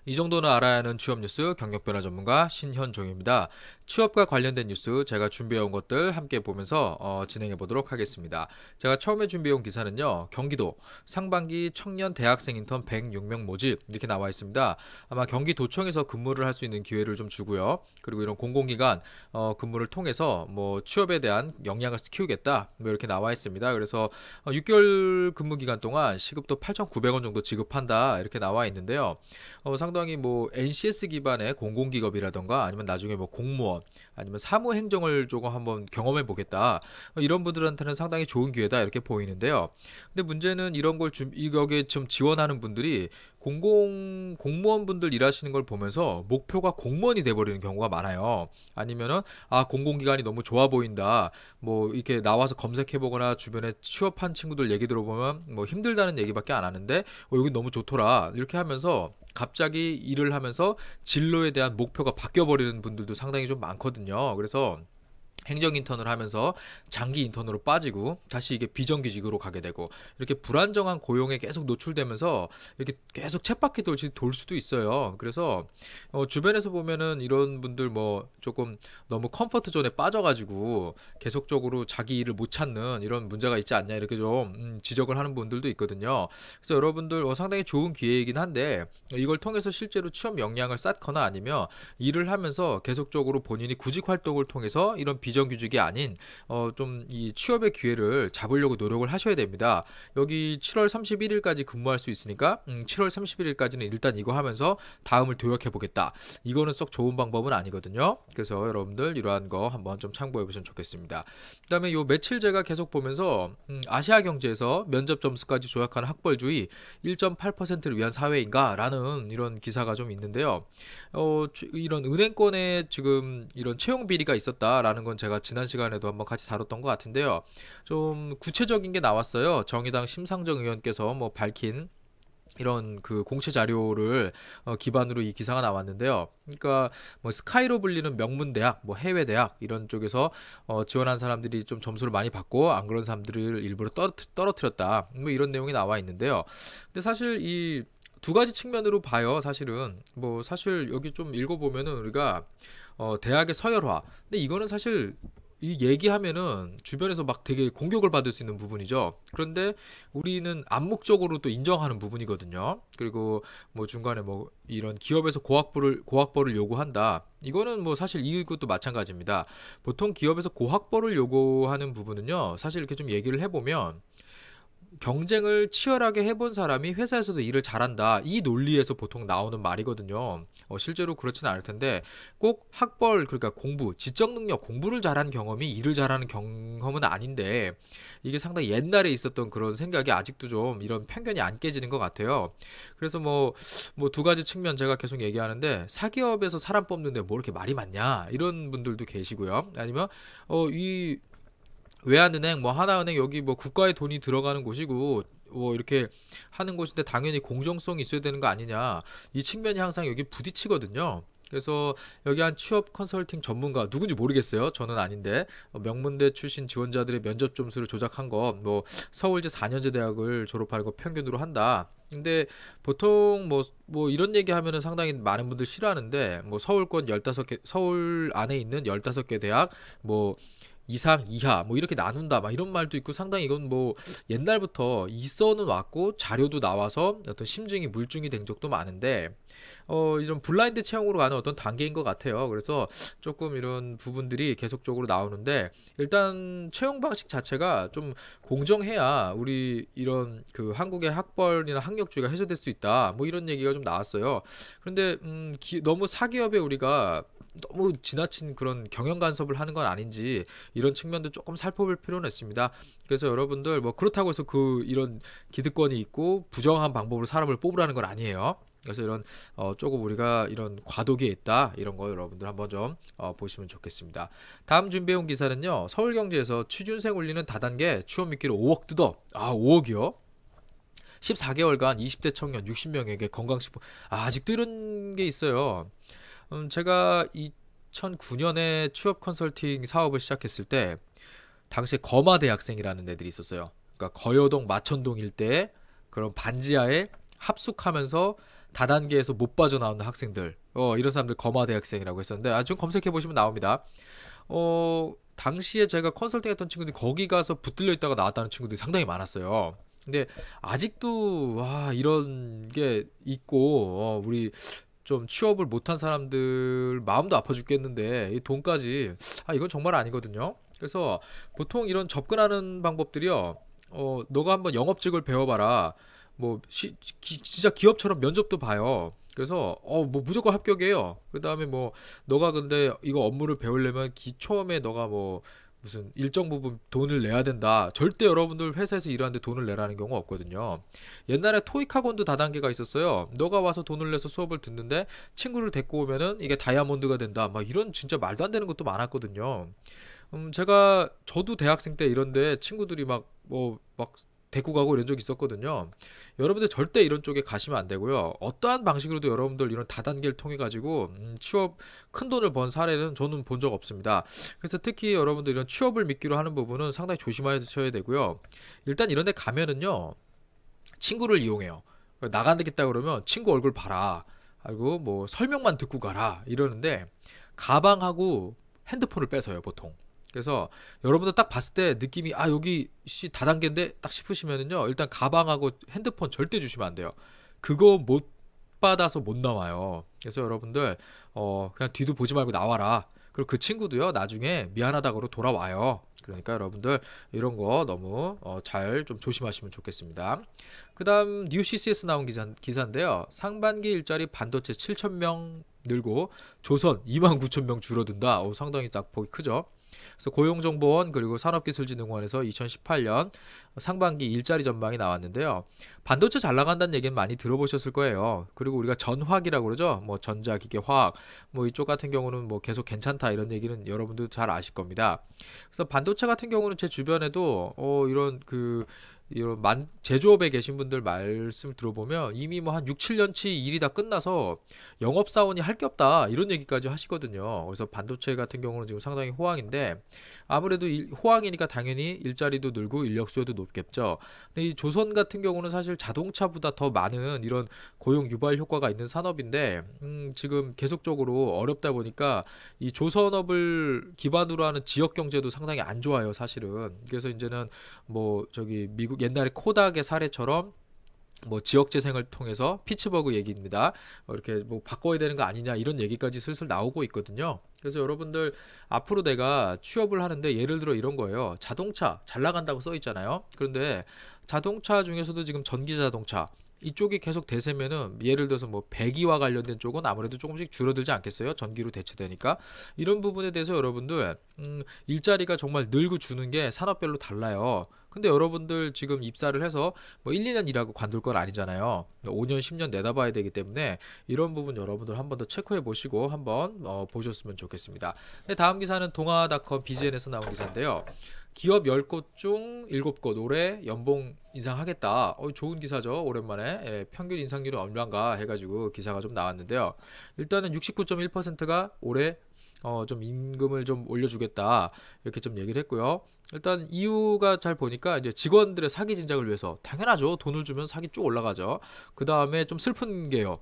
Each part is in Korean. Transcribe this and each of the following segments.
이 정도는 알아야 하는 취업 뉴스 경력변화 전문가 신현종입니다. 취업과 관련된 뉴스 제가 준비해온 것들 함께 보면서 진행해 보도록 하겠습니다. 제가 처음에 준비해온 기사는요. 경기도 상반기 청년 대학생 인턴 106명 모집 이렇게 나와 있습니다. 아마 경기도청에서 근무를 할 수 있는 기회를 좀 주고요. 그리고 이런 공공기관 근무를 통해서 뭐 취업에 대한 역량을 키우겠다 뭐 이렇게 나와 있습니다. 그래서 6개월 근무 기간 동안 시급도 8,900원 정도 지급한다 이렇게 나와 있는데요. 상당히 뭐 NCS 기반의 공공기업이라던가 아니면 나중에 뭐 공무원 아니면 사무행정을 조금 한번 경험해 보겠다 이런 분들한테는 상당히 좋은 기회다 이렇게 보이는데요. 근데 문제는 이런 걸 여기에 좀 지원하는 분들이 공무원분들 일하시는 걸 보면서 목표가 공무원이 돼버리는 경우가 많아요. 아니면은 공공기관이 너무 좋아 보인다 뭐 이렇게 나와서 검색해보거나 주변에 취업한 친구들 얘기 들어보면 뭐 힘들다는 얘기밖에 안 하는데 여기 너무 좋더라 이렇게 하면서 갑자기 일을 하면서 진로에 대한 목표가 바뀌어버리는 분들도 상당히 좀 많거든요. 그래서 행정 인턴을 하면서 장기 인턴으로 빠지고 다시 이게 비정규직으로 가게 되고 이렇게 불안정한 고용에 계속 노출되면서 이렇게 계속 쳇바퀴 돌 수도 있어요. 그래서 주변에서 보면은 이런 분들 뭐 조금 너무 컴포트 존에 빠져가지고 계속적으로 자기 일을 못 찾는 이런 문제가 있지 않냐 이렇게 좀 지적을 하는 분들도 있거든요. 그래서 여러분들 상당히 좋은 기회이긴 한데 이걸 통해서 실제로 취업 역량을 쌓거나 아니면 일을 하면서 계속적으로 본인이 구직 활동을 통해서 이런 비정규직이 아닌 좀 이 취업의 기회를 잡으려고 노력을 하셔야 됩니다. 여기 7월 31일까지 근무할 수 있으니까 7월 31일까지는 일단 이거 하면서 다음을 도약해 보겠다. 이거는 썩 좋은 방법은 아니거든요. 그래서 여러분들 이러한 거 한번 좀 참고해 보시면 좋겠습니다. 그다음에 요 며칠 제가 계속 보면서 아시아 경제에서 면접 점수까지 조작하는 학벌주의 1.8%를 위한 사회인가라는 이런 기사가 좀 있는데요. 이런 은행권에 지금 이런 채용 비리가 있었다라는 건 제가 지난 시간에도 한번 같이 다뤘던 것 같은데요. 좀 구체적인 게 나왔어요. 정의당 심상정 의원께서 뭐 밝힌 이런 그 공채 자료를 기반으로 이 기사가 나왔는데요. 그러니까 뭐 스카이로 불리는 명문 대학, 뭐 해외 대학 이런 쪽에서 지원한 사람들이 좀 점수를 많이 받고 안 그런 사람들을 일부러 떨어뜨렸다. 뭐 이런 내용이 나와 있는데요. 근데 사실 이 두 가지 측면으로 봐요. 사실은 뭐 사실 여기 좀 읽어보면은 우리가 대학의 서열화. 근데 이거는 사실 이 얘기하면은 주변에서 막 되게 공격을 받을 수 있는 부분이죠. 그런데 우리는 암묵적으로 또 인정하는 부분이거든요. 그리고 뭐 중간에 뭐 이런 기업에서 고학벌을 요구한다. 이거는 뭐 사실 이것도 마찬가지입니다. 보통 기업에서 고학벌을 요구하는 부분은요. 사실 이렇게 좀 얘기를 해보면 경쟁을 치열하게 해본 사람이 회사에서도 일을 잘한다. 이 논리에서 보통 나오는 말이거든요. 실제로 그렇지는 않을 텐데 꼭 학벌 그러니까 공부, 지적 능력, 공부를 잘한 경험이 일을 잘하는 경험은 아닌데 이게 상당히 옛날에 있었던 그런 생각이 아직도 좀 이런 편견이 안 깨지는 것 같아요. 그래서 뭐 두 가지 측면 제가 계속 얘기하는데 사기업에서 사람 뽑는데 뭐 이렇게 말이 많냐 이런 분들도 계시고요. 아니면 이 외환은행, 뭐 하나은행 여기 뭐 국가의 돈이 들어가는 곳이고 뭐 이렇게 하는 곳인데 당연히 공정성이 있어야 되는 거 아니냐 이 측면이 항상 여기 부딪히거든요. 그래서 여기 한 취업 컨설팅 전문가 누군지 모르겠어요. 저는 아닌데 명문대 출신 지원자들의 면접 점수를 조작한 거 뭐 서울제 4년제 대학을 졸업하는 거 평균으로 한다. 근데 보통 뭐 이런 얘기 하면은 상당히 많은 분들 싫어하는데 뭐 서울권 15개 서울 안에 있는 15개 대학 뭐 이상 이하 뭐 이렇게 나눈다 막 이런 말도 있고 상당히 이건 뭐 옛날부터 있어는 왔고 자료도 나와서 어떤 심증이 물증이 된 적도 많은데 이런 블라인드 채용으로 가는 어떤 단계인 것 같아요. 그래서 조금 이런 부분들이 계속적으로 나오는데 일단 채용 방식 자체가 좀 공정해야 우리 이런 그 한국의 학벌이나 학력주의가 해소될 수 있다. 뭐 이런 얘기가 좀 나왔어요. 그런데 너무 사기업에 우리가 너무 지나친 그런 경영 간섭을 하는 건 아닌지 이런 측면도 조금 살펴볼 필요는 있습니다. 그래서 여러분들 뭐 그렇다고 해서 이런 기득권이 있고 부정한 방법으로 사람을 뽑으라는 건 아니에요. 그래서 이런 조금 우리가 이런 과도기에 있다 이런 거 여러분들 한번 좀 보시면 좋겠습니다. 다음 준비해온 기사는요. 서울경제에서 취준생 올리는 다단계 취업 미끼로 5억 뜯어. 5억이요? 14개월간 20대 청년 60명에게 건강식품 아직도 이런 게 있어요. 제가 2009년에 취업 컨설팅 사업을 시작했을 때 당시에 거마 대학생이라는 애들이 있었어요. 그러니까 거여동 마천동 일대에 그런 반지하에 합숙하면서 다단계에서 못 빠져나오는 학생들, 이런 사람들 거마 대학생이라고 했었는데, 좀 검색해 보시면 나옵니다. 당시에 제가 컨설팅 했던 친구들이 거기 가서 붙들려 있다가 나왔다는 친구들이 상당히 많았어요. 근데 아직도 이런 게 있고, 우리 좀 취업을 못한 사람들 마음도 아파 죽겠는데 이 돈까지, 이건 정말 아니거든요. 그래서 보통 이런 접근하는 방법들이요. 너가 한번 영업직을 배워봐라. 뭐 진짜 기업처럼 면접도 봐요. 그래서 뭐 무조건 합격이에요. 그 다음에 뭐 너가 근데 이거 업무를 배우려면 처음에 너가 뭐 무슨 일정 부분 돈을 내야 된다. 절대 여러분들 회사에서 일하는데 돈을 내라는 경우 없거든요. 옛날에 토익 학원도 다단계가 있었어요. 너가 와서 돈을 내서 수업을 듣는데 친구를 데리고 오면은 이게 다이아몬드가 된다. 막 이런 진짜 말도 안 되는 것도 많았거든요. 저도 대학생 때 이런데 친구들이 막 데리고 가고 이런 적 있었거든요. 여러분들 절대 이런 쪽에 가시면 안 되고요. 어떠한 방식으로도 여러분들 이런 다단계를 통해 가지고 취업 큰 돈을 번 사례는 저는 본 적 없습니다. 그래서 특히 여러분들 이런 취업을 미끼로 하는 부분은 상당히 조심하셔야 되고요. 일단 이런 데 가면은요. 친구를 이용해요. 나간다겠다 그러면 친구 얼굴 봐라. 그리고 뭐 설명만 듣고 가라. 이러는데 가방하고 핸드폰을 뺏어요, 보통. 그래서 여러분들 딱 봤을 때 느낌이 여기 다단계인데 딱 싶으시면은요. 일단 가방하고 핸드폰 절대 주시면 안 돼요. 그거 못 받아서 못 나와요. 그래서 여러분들 그냥 뒤도 보지 말고 나와라. 그리고 그 친구도요. 나중에 미안하다고 돌아와요. 그러니까 여러분들 이런 거 너무 잘 좀 조심하시면 좋겠습니다. 그 다음 뉴CC에서 나온 기사인데요. 상반기 일자리 반도체 7,000명 늘고 조선 29,000명 줄어든다. 상당히 딱 보기 크죠. 그래서 고용정보원 그리고 산업기술진흥원에서 2018년 상반기 일자리 전망이 나왔는데요. 반도체 잘 나간다는 얘기는 많이 들어보셨을 거예요. 그리고 우리가 전화기라고 그러죠. 뭐 전자기계, 화학, 뭐 이쪽 같은 경우는 뭐 계속 괜찮다 이런 얘기는 여러분도 잘 아실 겁니다. 그래서 반도체 같은 경우는 제 주변에도 이런 제조업에 계신 분들 말씀 들어보면 이미 뭐 한 6, 7년치 일이 다 끝나서 영업사원이 할 게 없다 이런 얘기까지 하시거든요. 그래서 반도체 같은 경우는 지금 상당히 호황인데 아무래도 호황이니까 당연히 일자리도 늘고 인력 수요도 높겠죠. 근데 이 조선 같은 경우는 사실 자동차보다 더 많은 이런 고용 유발 효과가 있는 산업인데 지금 계속적으로 어렵다 보니까 이 조선업을 기반으로 하는 지역 경제도 상당히 안 좋아요, 사실은. 그래서 이제는 뭐 미국 옛날에 코닥의 사례처럼 뭐 지역 재생을 통해서 피츠버그 얘기입니다. 이렇게 뭐 바꿔야 되는 거 아니냐 이런 얘기까지 슬슬 나오고 있거든요. 그래서 여러분들 앞으로 내가 취업을 하는데 예를 들어 이런 거예요. 자동차 잘 나간다고 써 있잖아요. 그런데 자동차 중에서도 지금 전기 자동차 이쪽이 계속 대세면은 예를 들어서 뭐 배기와 관련된 쪽은 아무래도 조금씩 줄어들지 않겠어요? 전기로 대체되니까 이런 부분에 대해서 여러분들 일자리가 정말 늘고 주는 게 산업별로 달라요. 근데 여러분들 지금 입사를 해서 뭐 1, 2년 일하고 관둘 건 아니잖아요. 5년, 10년 내다봐야 되기 때문에 이런 부분 여러분들 한 번 더 체크해 보시고 한번 보셨으면 좋겠습니다. 네, 다음 기사는 동아닷컴 BGN에서 나온 기사인데요. 기업 10곳 중 7곳 올해 연봉 인상하겠다. 좋은 기사죠. 오랜만에. 평균 인상률은 얼마인가 해가지고 기사가 좀 나왔는데요. 일단은 69.1%가 올해 좀 임금을 좀 올려주겠다. 이렇게 좀 얘기를 했고요. 일단 이유가 잘 보니까 이제 직원들의 사기 진작을 위해서 당연하죠. 돈을 주면 사기 쭉 올라가죠. 그 다음에 좀 슬픈 게요.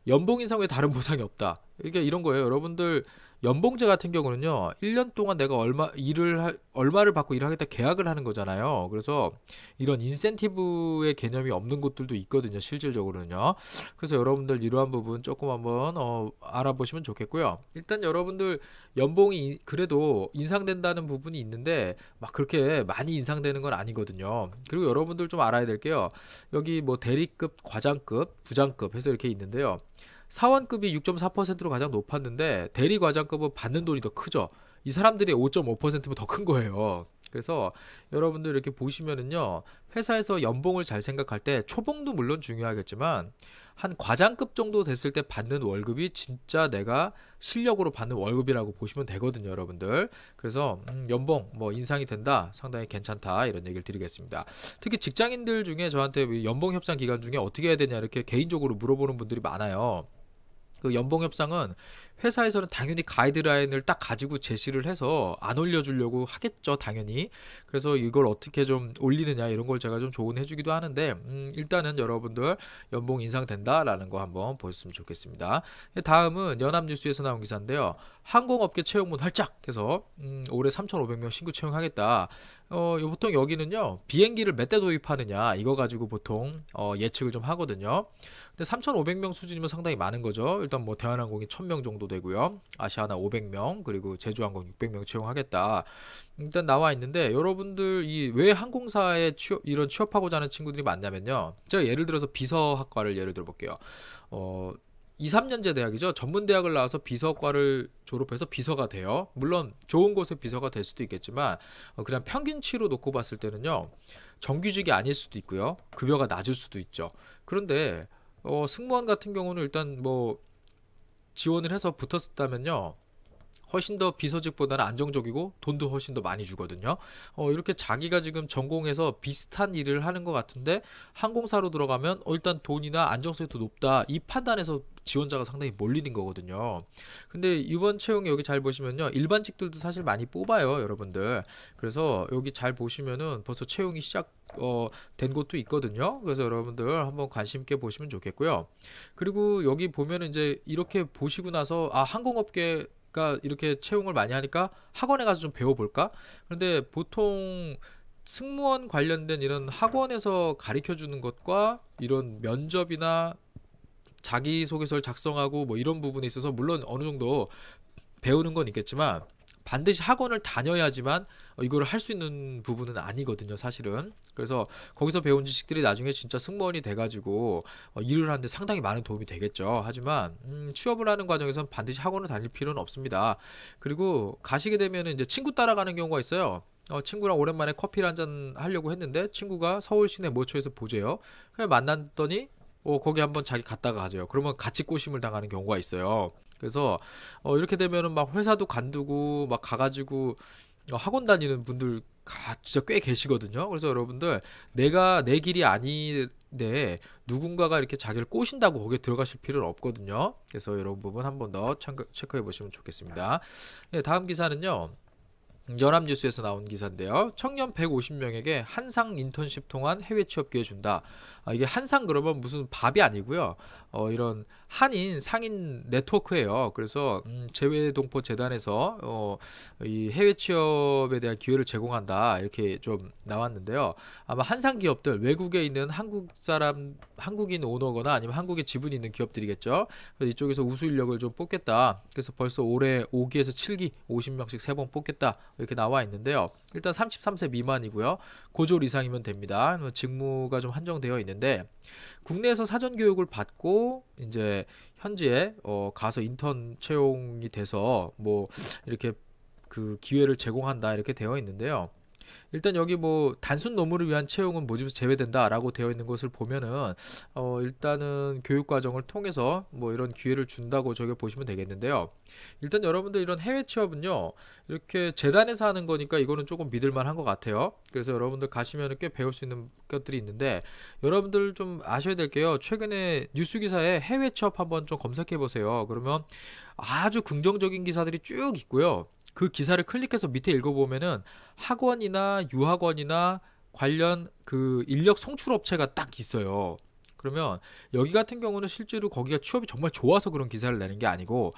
연봉 인상 외에 다른 보상이 없다. 이게 이런 거예요. 여러분들 연봉제 같은 경우는요. 1년 동안 내가 얼마를 받고 일을 하겠다 계약을 하는 거잖아요. 그래서 이런 인센티브의 개념이 없는 곳들도 있거든요. 실질적으로는요. 그래서 여러분들 이러한 부분 조금 한번 알아보시면 좋겠고요. 일단 여러분들 연봉이 그래도 인상된다는 부분이 있는데 막 그렇게 많이 인상되는 건 아니거든요. 그리고 여러분들 좀 알아야 될 게요. 여기 뭐 대리급, 과장급, 부장급 해서 이렇게 있는데요. 사원급이 6.4%로 가장 높았는데 대리 과장급은 받는 돈이 더 크죠. 이 사람들이 5.5%면 더 큰 거예요. 그래서 여러분들 이렇게 보시면은요. 회사에서 연봉을 잘 생각할 때 초봉도 물론 중요하겠지만 한 과장급 정도 됐을 때 받는 월급이 진짜 내가 실력으로 받는 월급이라고 보시면 되거든요, 여러분들. 그래서 연봉 뭐 인상이 된다, 상당히 괜찮다 이런 얘기를 드리겠습니다. 특히 직장인들 중에 저한테 연봉 협상 기간 중에 어떻게 해야 되냐 이렇게 개인적으로 물어보는 분들이 많아요. 그 연봉 협상은 회사에서는 당연히 가이드라인을 딱 가지고 제시를 해서 안 올려주려고 하겠죠, 당연히. 그래서 이걸 어떻게 좀 올리느냐 이런 걸 제가 좀 조언해 주기도 하는데, 일단은 여러분들 연봉 인상된다라는 거 한번 보셨으면 좋겠습니다. 다음은 연합뉴스에서 나온 기사인데요. 항공업계 채용문 활짝 해서 올해 3,500명 신규 채용하겠다. 보통 여기는요, 비행기를 몇 대 도입하느냐 이거 가지고 보통 예측을 좀 하거든요. 근데 3,500명 수준이면 상당히 많은 거죠. 일단 뭐 대한항공이 1,000명 정도 되고요. 아시아나 500명, 그리고 제주항공 600명 채용하겠다. 일단 나와 있는데, 여러분들 이 왜 항공사에 이런 취업하고자 하는 친구들이 많냐면요. 제가 예를 들어서 비서학과를 예를 들어 볼게요. 2, 3년제 대학이죠. 전문대학을 나와서 비서과를 졸업해서 비서가 돼요. 물론 좋은 곳에 비서가 될 수도 있겠지만 그냥 평균치로 놓고 봤을 때는요. 정규직이 아닐 수도 있고요. 급여가 낮을 수도 있죠. 그런데 승무원 같은 경우는 일단 뭐 지원을 해서 붙었다면요. 훨씬 더 비서직보다는 안정적이고 돈도 훨씬 더 많이 주거든요. 이렇게 자기가 지금 전공해서 비슷한 일을 하는 것 같은데 항공사로 들어가면 일단 돈이나 안정성이 더 높다, 이 판단에서 지원자가 상당히 몰리는 거거든요. 근데 이번 채용에 여기 잘 보시면요, 일반직들도 사실 많이 뽑아요, 여러분들. 그래서 여기 잘 보시면은 벌써 채용이 된 곳도 있거든요. 그래서 여러분들 한번 관심 있게 보시면 좋겠고요. 그리고 여기 보면은 이제 이렇게 보시고 나서 항공업계 가 이렇게 채용을 많이 하니까 학원에 가서 좀 배워볼까? 그런데 보통 승무원 관련된 이런 학원에서 가르쳐 주는 것과 이런 면접이나 자기소개서를 작성하고 뭐 이런 부분에 있어서 물론 어느 정도 배우는 건 있겠지만 반드시 학원을 다녀야지만 이걸 할 수 있는 부분은 아니거든요, 사실은. 그래서 거기서 배운 지식들이 나중에 진짜 승무원이 돼가지고 일을 하는데 상당히 많은 도움이 되겠죠. 하지만 취업을 하는 과정에서는 반드시 학원을 다닐 필요는 없습니다. 그리고 가시게 되면 이제 친구 따라가는 경우가 있어요. 친구랑 오랜만에 커피를 한잔 하려고 했는데 친구가 서울 시내 모처에서 보재요. 그냥 만났더니 거기 한번 자기 갔다가 가죠. 그러면 같이 꼬심을 당하는 경우가 있어요. 그래서 이렇게 되면은 막 회사도 관두고 막 가가지고 학원 다니는 분들 진짜 꽤 계시거든요. 그래서 여러분들 내가 내 길이 아닌데 누군가가 이렇게 자기를 꼬신다고 거기에 들어가실 필요는 없거든요. 그래서 이런 부분 한 번 더 체크해 보시면 좋겠습니다. 네, 다음 기사는요. 연합뉴스에서 나온 기사인데요. 청년 150명에게 한상 인턴십 통한 해외 취업 기회 준다. 이게 한상 그러면 무슨 밥이 아니고요. 이런 한인 상인 네트워크예요. 그래서 재외동포 재단에서 이 해외 취업에 대한 기회를 제공한다, 이렇게 좀 나왔는데요. 아마 한상 기업들, 외국에 있는 한국인 오너거나 아니면 한국에 지분이 있는 기업들이겠죠. 그래서 이쪽에서 우수 인력을 좀 뽑겠다. 그래서 벌써 올해 5기에서 7기 50명씩 3번 뽑겠다, 이렇게 나와 있는데요. 일단 33세 미만이고요. 고졸 이상이면 됩니다. 직무가 좀 한정되어 있는데 국내에서 사전 교육을 받고 이제 현지에 가서 인턴 채용이 돼서 뭐 이렇게 그 기회를 제공한다, 이렇게 되어 있는데요. 일단 여기 뭐 단순 노무를 위한 채용은 모집에서 제외된다라고 되어 있는 것을 보면은 일단은 교육 과정을 통해서 뭐 이런 기회를 준다고 저게 보시면 되겠는데요. 일단 여러분들 이런 해외 취업은요, 이렇게 재단에서 하는 거니까 이거는 조금 믿을만한 것 같아요. 그래서 여러분들 가시면 꽤 배울 수 있는 것들이 있는데, 여러분들 좀 아셔야 될 게요, 최근에 뉴스 기사에 해외 취업 한번 좀 검색해 보세요. 그러면 아주 긍정적인 기사들이 쭉 있고요. 그 기사를 클릭해서 밑에 읽어보면은 학원이나 유학원이나 관련 그 인력 송출 업체가 딱 있어요. 그러면 여기 같은 경우는 실제로 거기가 취업이 정말 좋아서 그런 기사를 내는 게 아니고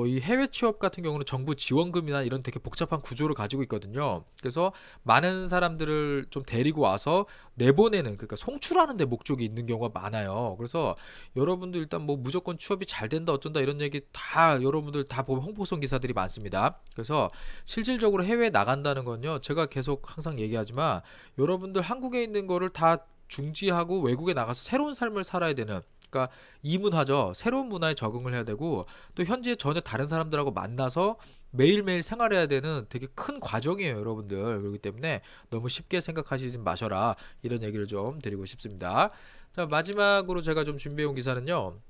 이 해외 취업 같은 경우는 정부 지원금이나 이런 되게 복잡한 구조를 가지고 있거든요. 그래서 많은 사람들을 좀 데리고 와서 내보내는, 그러니까 송출하는 데 목적이 있는 경우가 많아요. 그래서 여러분들 일단 뭐 무조건 취업이 잘 된다 어쩐다 이런 얘기 다 여러분들 다 보면 홍보성 기사들이 많습니다. 그래서 실질적으로 해외에 나간다는 건요, 제가 계속 항상 얘기하지만 여러분들 한국에 있는 거를 다 중지하고 외국에 나가서 새로운 삶을 살아야 되는, 그러니까 이문화죠. 새로운 문화에 적응을 해야 되고 또 현지에 전혀 다른 사람들하고 만나서 매일매일 생활해야 되는 되게 큰 과정이에요, 여러분들. 그렇기 때문에 너무 쉽게 생각하시지 마셔라, 이런 얘기를 좀 드리고 싶습니다. 자, 마지막으로 제가 좀 준비해온 기사는요,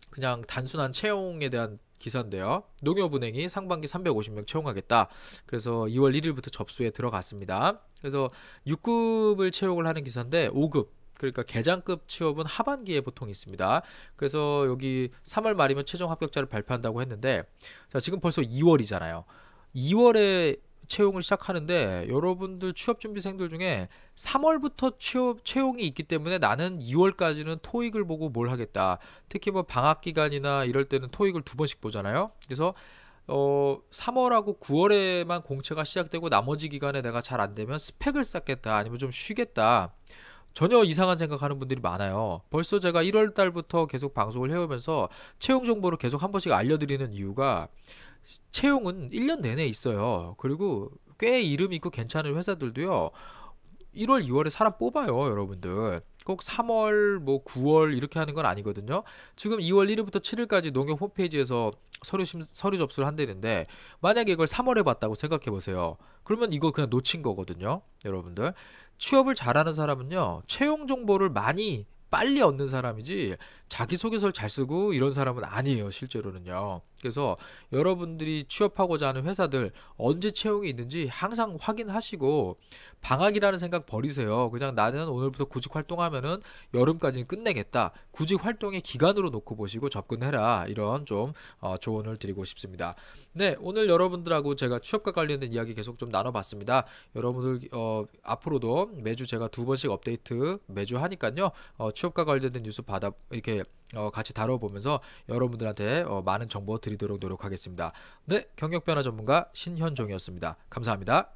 그냥 단순한 채용에 대한 기사인데요. 농협은행이 상반기 350명 채용하겠다. 그래서 2월 1일부터 접수에 들어갔습니다. 그래서 6급을 채용을 하는 기사인데 5급, 그러니까 계장급 취업은 하반기에 보통 있습니다. 그래서 여기 3월 말이면 최종 합격자를 발표한다고 했는데, 자, 지금 벌써 2월이잖아요. 2월에 채용을 시작하는데 여러분들 취업준비생들 중에 3월부터 채용이 있기 때문에 나는 2월까지는 토익을 보고 뭘 하겠다. 특히 뭐 방학 기간이나 이럴 때는 토익을 2번씩 보잖아요. 그래서 3월하고 9월에만 공채가 시작되고 나머지 기간에 내가 잘 안 되면 스펙을 쌓겠다. 아니면 좀 쉬겠다. 전혀 이상한 생각하는 분들이 많아요. 벌써 제가 1월 달부터 계속 방송을 해오면서 채용 정보를 계속 한 번씩 알려드리는 이유가 채용은 1년 내내 있어요. 그리고 꽤 이름 있고 괜찮은 회사들도요. 1월, 2월에 사람 뽑아요, 여러분들. 꼭 3월, 뭐 9월 이렇게 하는 건 아니거든요. 지금 2월 1일부터 7일까지 농협 홈페이지에서 서류 접수를 한다는데 만약에 이걸 3월에 봤다고 생각해 보세요. 그러면 이거 그냥 놓친 거거든요, 여러분들. 취업을 잘하는 사람은요, 채용 정보를 많이 빨리 얻는 사람이지 자기소개서를 잘 쓰고 이런 사람은 아니에요, 실제로는요. 그래서 여러분들이 취업하고자 하는 회사들 언제 채용이 있는지 항상 확인하시고 방학이라는 생각 버리세요. 그냥 나는 오늘부터 구직 활동하면은 여름까지는 끝내겠다. 구직 활동의 기간으로 놓고 보시고 접근해라. 이런 좀 조언을 드리고 싶습니다. 네, 오늘 여러분들하고 제가 취업과 관련된 이야기 계속 좀 나눠봤습니다. 여러분들 앞으로도 매주 제가 2번씩 업데이트 매주 하니까요. 취업과 관련된 뉴스 이렇게 같이 다뤄보면서 여러분들한테 많은 정보 드리도록 노력하겠습니다. 네, 경력변화 전문가 신현종이었습니다. 감사합니다.